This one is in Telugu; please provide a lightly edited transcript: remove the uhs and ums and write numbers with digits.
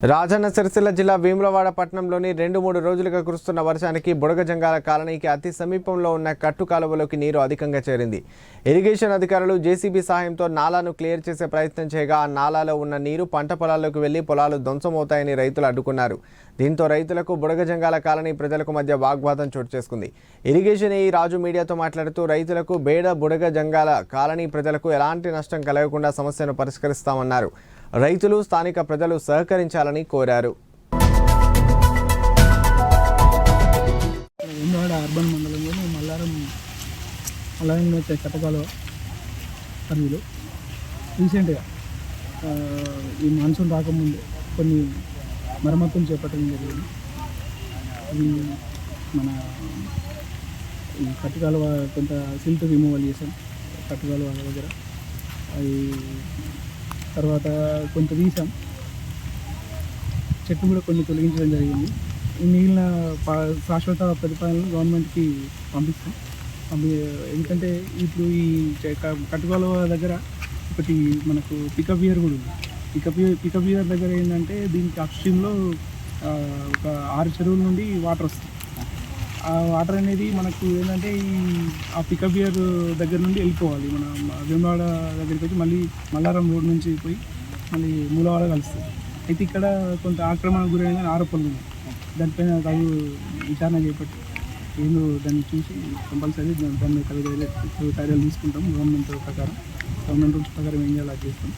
రాజన్న సిరిసిల్ల జిల్లా వేములవాడ పట్టణంలోని 2-3 రోజులుగా కురుస్తున్న వర్షానికి బుడగజంగాల కాలనీకి అతి సమీపంలో ఉన్న కట్టు కాలువలోకి నీరు అధికంగా చేరింది. ఇరిగేషన్ అధికారులు జేసీబీ సహాయంతో నాలాను క్లియర్ చేసే ప్రయత్నం చేయగా ఆ నాలాలో ఉన్న నీరు పంట పొలాల్లోకి వెళ్లి పొలాలు ధ్వంసమవుతాయని రైతులు అడ్డుకున్నారు. దీంతో రైతులకు బుడగజంగాల కాలనీ ప్రజలకు మధ్య వాగ్వాదం చోటు చేసుకుంది. ఇరిగేషన్ ఏఈ రాజు మీడియాతో మాట్లాడుతూ రైతులకు బేడ బుడగజంగాల కాలనీ ప్రజలకు ఎలాంటి నష్టం కలగకుండా సమస్యను పరిష్కరిస్తామన్నారు. రైతులు స్థానిక ప్రజలు సహకరించాలని కోరారు. వేములవాడ అర్బన్ మండలంలోని మల్లారం వచ్చే కట్టకాలువ పరిధిలో రీసెంట్గా ఈ మాన్సూన్ రాకముందు కొన్ని మరమ్మతులు చేపట్టడం జరిగింది. అవి మన ఈ కట్టకాలువ కొంత సిల్ట్ రిమూవల్ చేసాం కట్టకాలువ దగ్గర. అవి తర్వాత కొంత తీసాం, చెట్లు కూడా కొన్ని తొలగించడం జరిగింది. మిగిలిన శాశ్వత ప్రతిపాదనలు గవర్నమెంట్కి పంపిస్తాం. ఎందుకంటే ఇప్పుడు ఈ కట్టుకాలువ దగ్గర ఒకటి మనకు పికప్ ఇయర్ కూడా ఉంది. పికప్ ఇయర్ దగ్గర ఏంటంటే దీనికి అప్స్ట్రీమ్లో ఒక 6 చెరువుల నుండి వాటర్ వస్తుంది. ఆ వాటర్ అనేది మనకు ఏంటంటే ఆ పికప్ ఇయర్ దగ్గర నుండి వెళ్ళిపోవాలి. మన వేములవాడ దగ్గరికి వచ్చి మళ్ళీ మల్లారం రోడ్ నుంచి పోయి మళ్ళీ మూలవాడ కలుస్తుంది. అయితే ఇక్కడ కొంత ఆక్రమణకు గురైన ఆరోపణలు ఉన్నాయి. దానిపైన తగు విచారణ చేపట్టి ఏందో దాన్ని చూసి కంపల్సరీ దాన్ని చర్యలు తీసుకుంటాం. గవర్నమెంట్ రూల్స్ ప్రకారం ఏం చేయాలో అది చేస్తాం.